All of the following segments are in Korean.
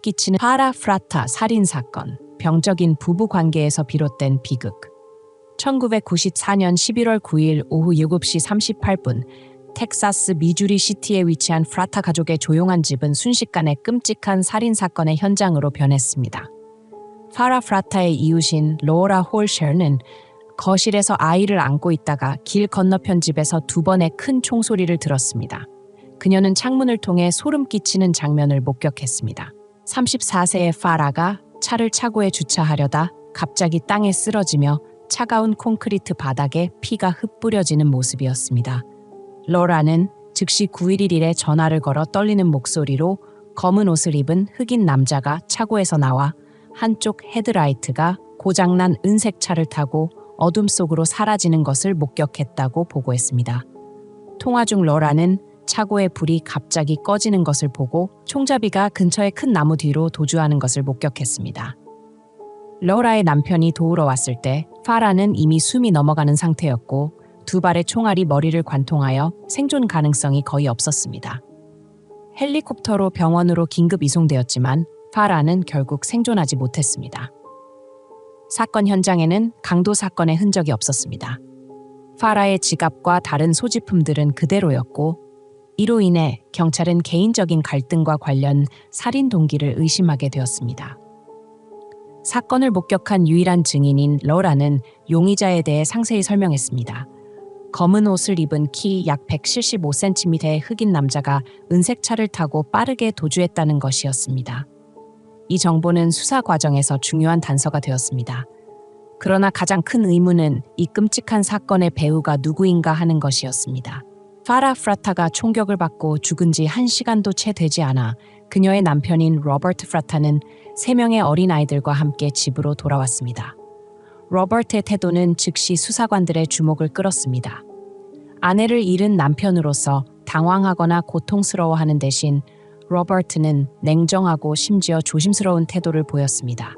끼치는 파라 프라타 살인사건, 병적인 부부관계에서 비롯된 비극. 1994년 11월 9일 오후 7시 38분 텍사스 미주리 시티에 위치한 프라타 가족의 조용한 집은 순식간에 끔찍한 살인사건의 현장으로 변했습니다. 파라 프라타의 이웃인 로라 홀셔는 거실에서 아이를 안고 있다가 길 건너편 집에서 두 번의 큰 총소리를 들었습니다. 그녀는 창문을 통해 소름 끼치는 장면을 목격했습니다. 34세의 파라가 차를 차고에 주차하려다 갑자기 땅에 쓰러지며 차가운 콘크리트 바닥에 피가 흩뿌려지는 모습이었습니다. 로라는 즉시 911에 전화를 걸어 떨리는 목소리로 검은 옷을 입은 흑인 남자가 차고에서 나와 한쪽 헤드라이트가 고장난 은색 차를 타고 어둠 속으로 사라지는 것을 목격했다고 보고했습니다. 통화 중 로라는 차고의 불이 갑자기 꺼지는 것을 보고 총잡이가 근처의 큰 나무 뒤로 도주하는 것을 목격했습니다. 로라의 남편이 도우러 왔을 때 파라는 이미 숨이 넘어가는 상태였고 두 발의 총알이 머리를 관통하여 생존 가능성이 거의 없었습니다. 헬리콥터로 병원으로 긴급 이송되었지만 파라는 결국 생존하지 못했습니다. 사건 현장에는 강도 사건의 흔적이 없었습니다. 파라의 지갑과 다른 소지품들은 그대로였고 이로 인해 경찰은 개인적인 갈등과 관련 살인 동기를 의심하게 되었습니다. 사건을 목격한 유일한 증인인 로라는 용의자에 대해 상세히 설명했습니다. 검은 옷을 입은 키 약 175cm의 흑인 남자가 은색 차를 타고 빠르게 도주했다는 것이었습니다. 이 정보는 수사 과정에서 중요한 단서가 되었습니다. 그러나 가장 큰 의문은 이 끔찍한 사건의 배우가 누구인가 하는 것이었습니다. 파라 프라타가 총격을 받고 죽은 지 1시간도 채 되지 않아 그녀의 남편인 로버트 프라타는 3명의 어린아이들과 함께 집으로 돌아왔습니다. 로버트의 태도는 즉시 수사관들의 주목을 끌었습니다. 아내를 잃은 남편으로서 당황하거나 고통스러워하는 대신 로버트는 냉정하고 심지어 조심스러운 태도를 보였습니다.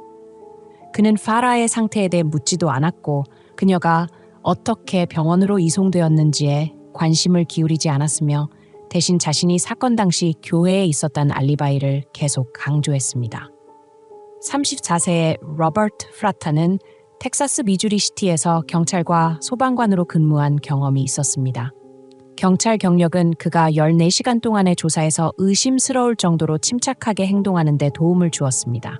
그는 파라의 상태에 대해 묻지도 않았고 그녀가 어떻게 병원으로 이송되었는지에 관심을 기울이지 않았으며 대신 자신이 사건 당시 교회에 있었다는 알리바이를 계속 강조했습니다. 34세의 로버트 프라타는 텍사스 미주리 시티에서 경찰과 소방관으로 근무한 경험이 있었습니다. 경찰 경력은 그가 14시간 동안의 조사에서 의심스러울 정도로 침착하게 행동하는 데 도움을 주었습니다.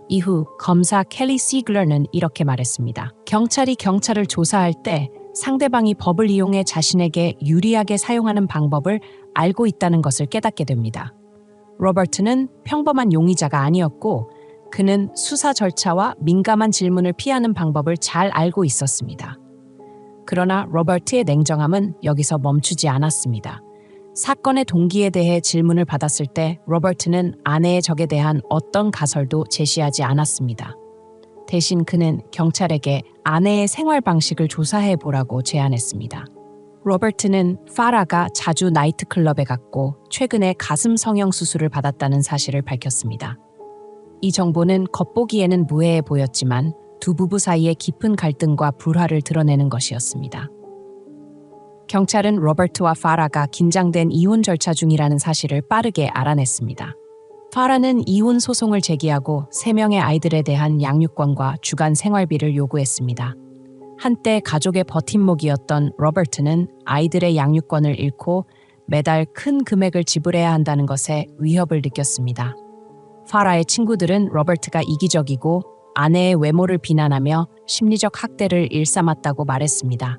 이후 검사 켈리 시글러는 이렇게 말했습니다. 경찰이 경찰을 조사할 때 상대방이 법을 이용해 자신에게 유리하게 사용하는 방법을 알고 있다는 것을 깨닫게 됩니다. 로버트는 평범한 용의자가 아니었고 그는 수사 절차와 민감한 질문을 피하는 방법을 잘 알고 있었습니다. 그러나 로버트의 냉정함은 여기서 멈추지 않았습니다. 사건의 동기에 대해 질문을 받았을 때 로버트는 아내의 적에 대한 어떤 가설도 제시하지 않았습니다. 대신 그는 경찰에게 아내의 생활 방식을 조사해 보라고 제안했습니다. 로버트는 파라가 자주 나이트클럽에 갔고 최근에 가슴 성형 수술을 받았다는 사실을 밝혔습니다. 이 정보는 겉보기에는 무해해 보였지만 두 부부 사이의 깊은 갈등과 불화를 드러내는 것이었습니다. 경찰은 로버트와 파라가 긴장된 이혼 절차 중이라는 사실을 빠르게 알아냈습니다. 파라는 이혼 소송을 제기하고 3명의 아이들에 대한 양육권과 주간 생활비를 요구했습니다. 한때 가족의 버팀목이었던 로버트는 아이들의 양육권을 잃고 매달 큰 금액을 지불해야 한다는 것에 위협을 느꼈습니다. 파라의 친구들은 로버트가 이기적이고 아내의 외모를 비난하며 심리적 학대를 일삼았다고 말했습니다.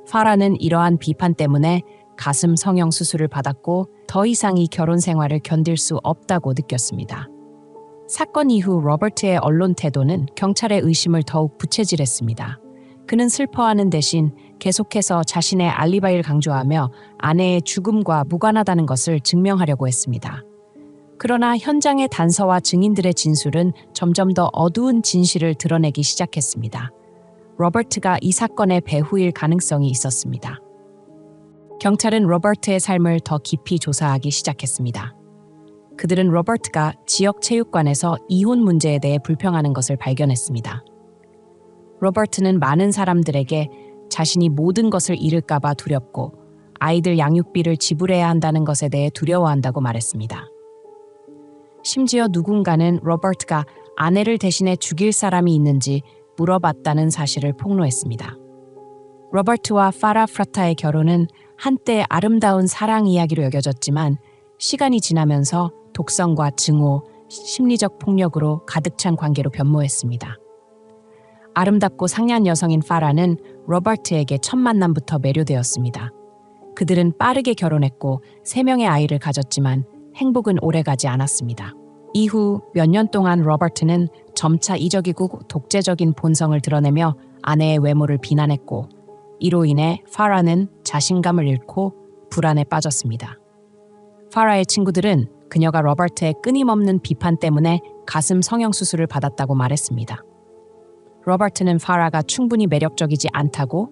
파라는 이러한 비판 때문에 가슴 성형 수술을 받았고 더 이상 이 결혼 생활을 견딜 수 없다고 느꼈습니다. 사건 이후 로버트의 언론 태도는 경찰의 의심을 더욱 부채질했습니다. 그는 슬퍼하는 대신 계속해서 자신의 알리바이를 강조하며 아내의 죽음과 무관하다는 것을 증명하려고 했습니다. 그러나 현장의 단서와 증인들의 진술은 점점 더 어두운 진실을 드러내기 시작했습니다. 로버트가 이 사건의 배후일 가능성이 있었습니다. 경찰은 로버트의 삶을 더 깊이 조사하기 시작했습니다. 그들은 로버트가 지역 체육관에서 이혼 문제에 대해 불평하는 것을 발견했습니다. 로버트는 많은 사람들에게 자신이 모든 것을 잃을까봐 두렵고 아이들 양육비를 지불해야 한다는 것에 대해 두려워한다고 말했습니다. 심지어 누군가는 로버트가 아내를 대신해 죽일 사람이 있는지 물어봤다는 사실을 폭로했습니다. 로버트와 파라 프라타의 결혼은 한때 아름다운 사랑 이야기로 여겨졌지만 시간이 지나면서 독성과 증오, 심리적 폭력으로 가득 찬 관계로 변모했습니다. 아름답고 상냥한 여성인 파라는 로버트에게 첫 만남부터 매료되었습니다. 그들은 빠르게 결혼했고 3명의 아이를 가졌지만 행복은 오래가지 않았습니다. 이후 몇 년 동안 로버트는 점차 이적이고 독재적인 본성을 드러내며 아내의 외모를 비난했고 이로 인해 파라는 자신감을 잃고 불안에 빠졌습니다. 파라의 친구들은 그녀가 로버트의 끊임없는 비판 때문에 가슴 성형수술을 받았다고 말했습니다. 로버트는 파라가 충분히 매력적이지 않다고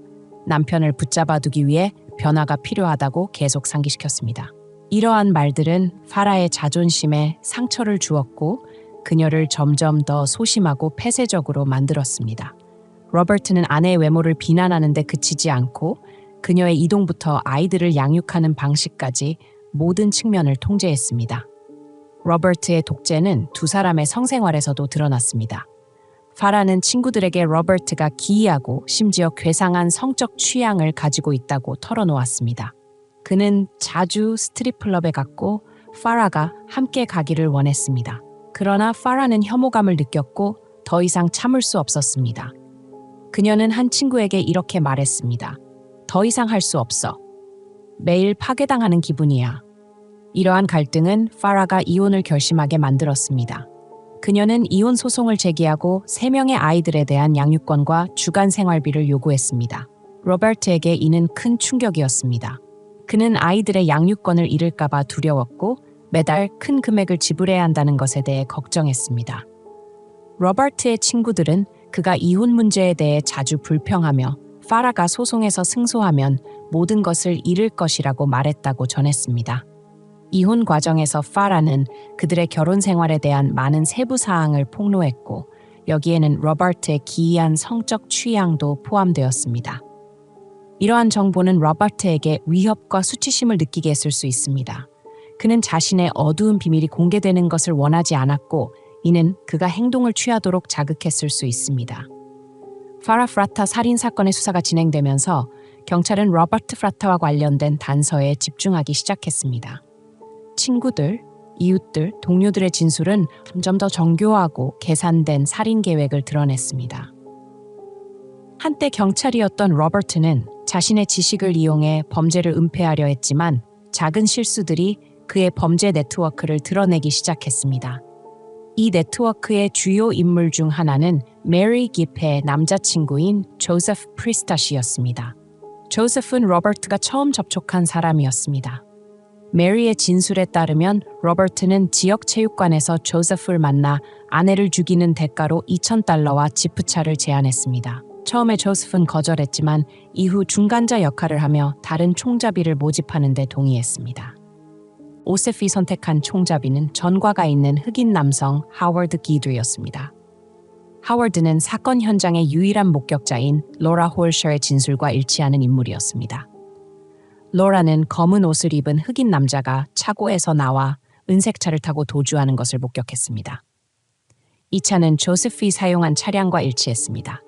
남편을 붙잡아두기 위해 변화가 필요하다고 계속 상기시켰습니다. 이러한 말들은 파라의 자존심에 상처를 주었고 그녀를 점점 더 소심하고 폐쇄적으로 만들었습니다. 로버트는 아내의 외모를 비난하는 데 그치지 않고 그녀의 이동부터 아이들을 양육하는 방식까지 모든 측면을 통제했습니다. 로버트의 독재는 두 사람의 성생활에서도 드러났습니다. 파라는 친구들에게 로버트가 기이하고 심지어 괴상한 성적 취향을 가지고 있다고 털어놓았습니다. 그는 자주 스트립클럽에 갔고 파라가 함께 가기를 원했습니다. 그러나 파라는 혐오감을 느꼈고 더 이상 참을 수 없었습니다. 그녀는 한 친구에게 이렇게 말했습니다. 더 이상 할 수 없어. 매일 파괴당하는 기분이야. 이러한 갈등은 파라가 이혼을 결심하게 만들었습니다. 그녀는 이혼 소송을 제기하고 3명의 아이들에 대한 양육권과 주간 생활비를 요구했습니다. 로버트에게 이는 큰 충격이었습니다. 그는 아이들의 양육권을 잃을까봐 두려웠고 매달 큰 금액을 지불해야 한다는 것에 대해 걱정했습니다. 로버트의 친구들은 그가 이혼 문제에 대해 자주 불평하며 파라가 소송에서 승소하면 모든 것을 잃을 것이라고 말했다고 전했습니다. 이혼 과정에서 파라는 그들의 결혼 생활에 대한 많은 세부 사항을 폭로했고 여기에는 로버트의 기이한 성적 취향도 포함되었습니다. 이러한 정보는 로버트에게 위협과 수치심을 느끼게 했을 수 있습니다. 그는 자신의 어두운 비밀이 공개되는 것을 원하지 않았고 이는 그가 행동을 취하도록 자극했을 수 있습니다. 파라 프라타 살인 사건의 수사가 진행되면서 경찰은 로버트 프라타와 관련된 단서에 집중하기 시작했습니다. 친구들, 이웃들, 동료들의 진술은 점점 더 정교하고 계산된 살인 계획을 드러냈습니다. 한때 경찰이었던 로버트는 자신의 지식을 이용해 범죄를 은폐하려 했지만 작은 실수들이 그의 범죄 네트워크를 드러내기 시작했습니다. 이 네트워크의 주요 인물 중 하나는 메리 깁의 남자친구인 조세프 프리스타시였습니다. 조세프는 로버트가 처음 접촉한 사람이었습니다. 메리의 진술에 따르면 로버트는 지역 체육관에서 조세프를 만나 아내를 죽이는 대가로 $2,000와 지프차를 제안했습니다. 처음에 조세프는 거절했지만 이후 중간자 역할을 하며 다른 총잡이를 모집하는 데 동의했습니다. 오세프이 선택한 총잡이는 전과가 있는 흑인 남성 하워드 기드였습니다. 하워드는 사건 현장의 유일한 목격자인 로라 홀셔의 진술과 일치하는 인물이었습니다. 로라는 검은 옷을 입은 흑인 남자가 차고에서 나와 은색 차를 타고 도주하는 것을 목격했습니다. 이 차는 조세프이 사용한 차량과 일치했습니다.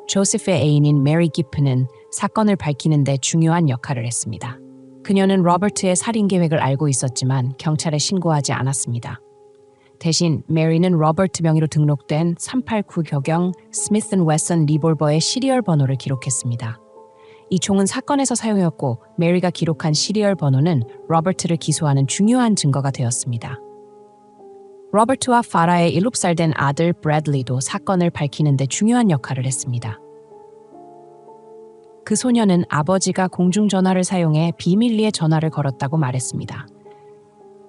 조세프의 애인인 메리 기프는 사건을 밝히는 데 중요한 역할을 했습니다. 그녀는 로버트의 살인 계획을 알고 있었지만 경찰에 신고하지 않았습니다. 대신 메리는 로버트 명의로 등록된 389 격형 스미스 앤 웨슨 리볼버의 시리얼 번호를 기록했습니다. 이 총은 사건에서 사용했고 메리가 기록한 시리얼 번호는 로버트를 기소하는 중요한 증거가 되었습니다. 로버트와 파라의 7살 된 아들 브래들리도 사건을 밝히는 데 중요한 역할을 했습니다. 그 소녀는 아버지가 공중전화를 사용해 비밀리에 전화를 걸었다고 말했습니다.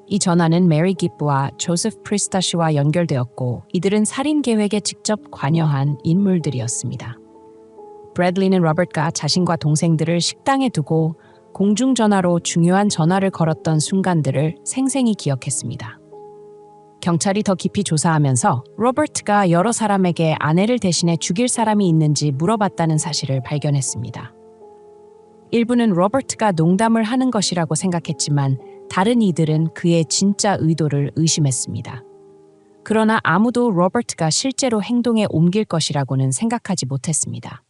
이 전화는 메리 기프와 조세프 프리스타시와 연결되었고 이들은 살인 계획에 직접 관여한 인물들이었습니다. 브래들리는 로버트가 자신과 동생들을 식당에 두고 공중전화로 중요한 전화를 걸었던 순간들을 생생히 기억했습니다. 경찰이 더 깊이 조사하면서 로버트가 여러 사람에게 아내를 대신해 죽일 사람이 있는지 물어봤다는 사실을 발견했습니다. 일부는 로버트가 농담을 하는 것이라고 생각했지만 다른 이들은 그의 진짜 의도를 의심했습니다. 그러나 아무도 로버트가 실제로 행동에 옮길 것이라고는 생각하지 못했습니다.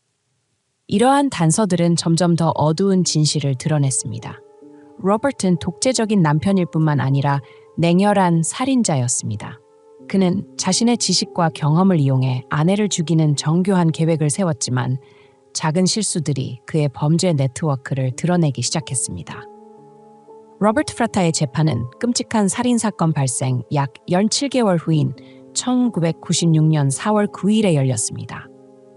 이러한 단서들은 점점 더 어두운 진실을 드러냈습니다. 로버트는 독재적인 남편일 뿐만 아니라 냉혈한 살인자였습니다. 그는 자신의 지식과 경험을 이용해 아내를 죽이는 정교한 계획을 세웠지만 작은 실수들이 그의 범죄 네트워크를 드러내기 시작했습니다. 로버트 프라타의 재판은 끔찍한 살인사건 발생 약 17개월 후인 1996년 4월 9일에 열렸습니다.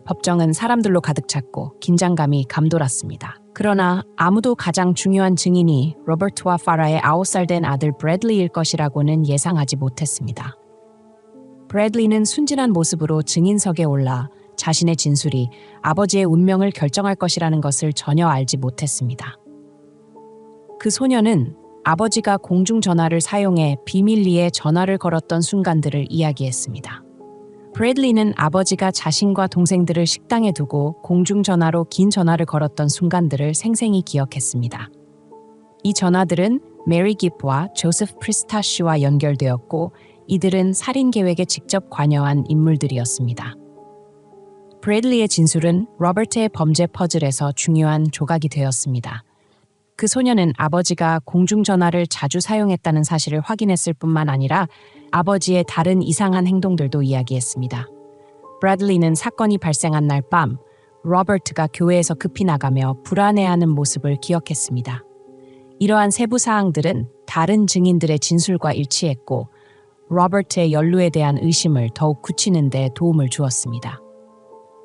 법정은 사람들로 가득 찼고 긴장감이 감돌았습니다. 그러나 아무도 가장 중요한 증인이 로버트와 파라의 9살 된 아들 브래들리일 것이라고는 예상하지 못했습니다. 브래들리는 순진한 모습으로 증인석에 올라 자신의 진술이 아버지의 운명을 결정할 것이라는 것을 전혀 알지 못했습니다. 그 소녀는 아버지가 공중전화를 사용해 비밀리에 전화를 걸었던 순간들을 이야기했습니다. 브래들리는 아버지가 자신과 동생들을 식당에 두고 공중전화로 긴 전화를 걸었던 순간들을 생생히 기억했습니다. 이 전화들은 메리 깁와 조세프 프리스타쉬와 연결되었고 이들은 살인 계획에 직접 관여한 인물들이었습니다. 브래들리의 진술은 로버트의 범죄 퍼즐에서 중요한 조각이 되었습니다. 그 소녀는 아버지가 공중전화를 자주 사용했다는 사실을 확인했을 뿐만 아니라 아버지의 다른 이상한 행동들도 이야기했습니다. 브래들리는 사건이 발생한 날 밤 로버트가 교회에서 급히 나가며 불안해하는 모습을 기억했습니다. 이러한 세부 사항들은 다른 증인들의 진술과 일치했고 로버트의 연루에 대한 의심을 더욱 굳히는 데 도움을 주었습니다.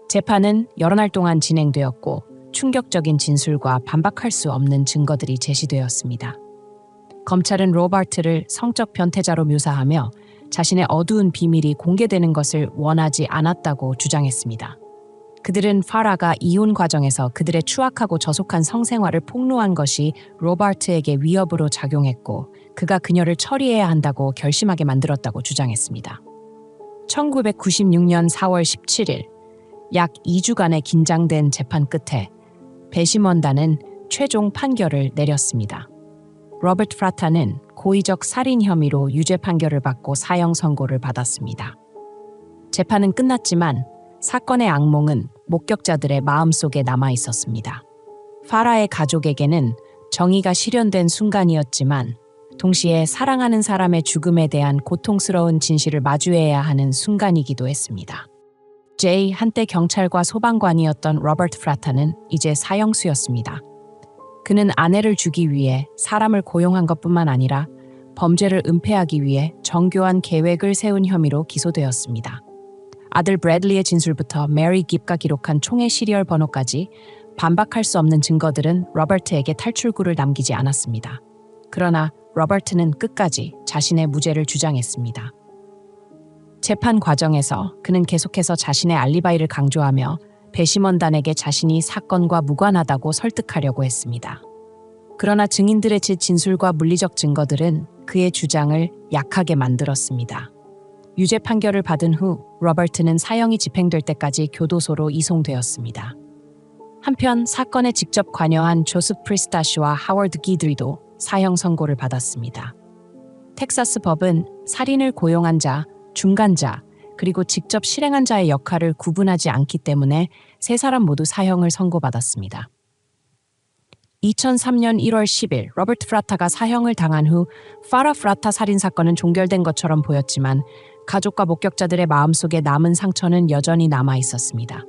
재판은 여러 날 동안 진행되었고 충격적인 진술과 반박할 수 없는 증거들이 제시되었습니다. 검찰은 로버트를 성적 변태자로 묘사하며 자신의 어두운 비밀이 공개되는 것을 원하지 않았다고 주장했습니다. 그들은 파라가 이혼 과정에서 그들의 추악하고 저속한 성생활을 폭로한 것이 로버트에게 위협으로 작용했고 그가 그녀를 처리해야 한다고 결심하게 만들었다고 주장했습니다. 1996년 4월 17일 약 2주간의 긴장된 재판 끝에 배심원단은 최종 판결을 내렸습니다. 로버트 프라타는 고의적 살인 혐의로 유죄 판결을 받고 사형 선고를 받았습니다. 재판은 끝났지만 사건의 악몽은 목격자들의 마음속에 남아 있었습니다. 파라의 가족에게는 정의가 실현된 순간이었지만 동시에 사랑하는 사람의 죽음에 대한 고통스러운 진실을 마주해야 하는 순간이기도 했습니다. 한때 경찰과 소방관이었던 로버트 프라타는 이제 사형수였습니다. 그는 아내를 주기 위해 사람을 고용한 것뿐만 아니라 범죄를 은폐하기 위해 정교한 계획을 세운 혐의로 기소되었습니다. 아들 브래들리의 진술부터 메리 깁가 기록한 총의 시리얼 번호까지 반박할 수 없는 증거들은 로버트에게 탈출구를 남기지 않았습니다. 그러나 로버트는 끝까지 자신의 무죄를 주장했습니다. 재판 과정에서 그는 계속해서 자신의 알리바이를 강조하며 배심원단에게 자신이 사건과 무관하다고 설득하려고 했습니다. 그러나 증인들의 진술과 물리적 증거들은 그의 주장을 약하게 만들었습니다. 유죄 판결을 받은 후 로버트는 사형이 집행될 때까지 교도소로 이송되었습니다. 한편 사건에 직접 관여한 조세프 프리스타쉬와 하워드 기드리도 사형 선고를 받았습니다. 텍사스 법은 살인을 고용한 자, 중간자, 그리고 직접 실행한 자의 역할을 구분하지 않기 때문에 세 사람 모두 사형을 선고받았습니다. 2003년 1월 10일 로버트 프라타가 사형을 당한 후 파라 프라타 살인 사건은 종결된 것처럼 보였지만 가족과 목격자들의 마음속에 남은 상처는 여전히 남아 있었습니다.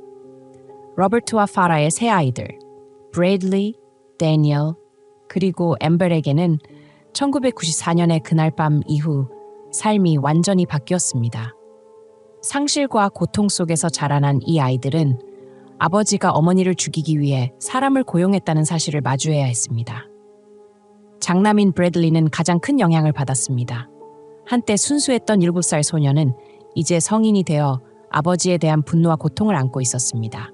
로버트와 파라의 세 아이들, 브래들리, 데니얼, 그리고 엠버에게는 1994년의 그날 밤 이후 삶이 완전히 바뀌었습니다. 상실과 고통 속에서 자라난 이 아이들은 아버지가 어머니를 죽이기 위해 사람을 고용했다는 사실을 마주해야 했습니다. 장남인 브래들리는 가장 큰 영향을 받았습니다. 한때 순수했던 7살 소녀는 이제 성인이 되어 아버지에 대한 분노와 고통을 안고 있었습니다.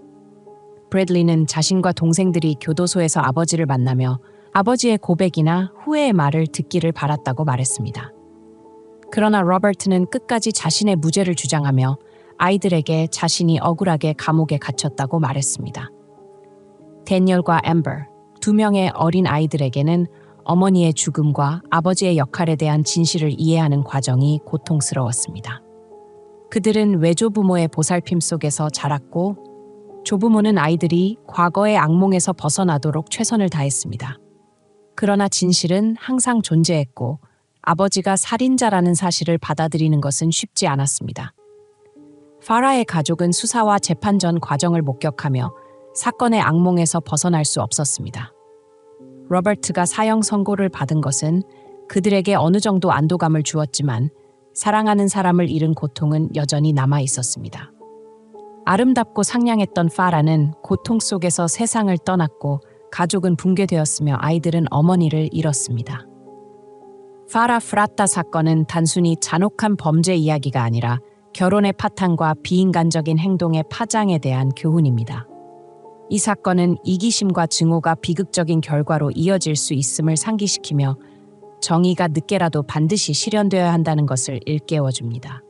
브래들리는 자신과 동생들이 교도소에서 아버지를 만나며 아버지의 고백이나 후회의 말을 듣기를 바랐다고 말했습니다. 그러나 로버트는 끝까지 자신의 무죄를 주장하며 아이들에게 자신이 억울하게 감옥에 갇혔다고 말했습니다. 데니얼과 엠버, 두 명의 어린 아이들에게는 어머니의 죽음과 아버지의 역할에 대한 진실을 이해하는 과정이 고통스러웠습니다. 그들은 외조부모의 보살핌 속에서 자랐고 조부모는 아이들이 과거의 악몽에서 벗어나도록 최선을 다했습니다. 그러나 진실은 항상 존재했고 아버지가 살인자라는 사실을 받아들이는 것은 쉽지 않았습니다. 파라의 가족은 수사와 재판 전 과정을 목격하며 사건의 악몽에서 벗어날 수 없었습니다. 로버트가 사형 선고를 받은 것은 그들에게 어느 정도 안도감을 주었지만 사랑하는 사람을 잃은 고통은 여전히 남아 있었습니다. 아름답고 상냥했던 파라는 고통 속에서 세상을 떠났고 가족은 붕괴되었으며 아이들은 어머니를 잃었습니다. 파라 프라타 사건은 단순히 잔혹한 범죄 이야기가 아니라 결혼의 파탄과 비인간적인 행동의 파장에 대한 교훈입니다. 이 사건은 이기심과 증오가 비극적인 결과로 이어질 수 있음을 상기시키며 정의가 늦게라도 반드시 실현되어야 한다는 것을 일깨워줍니다.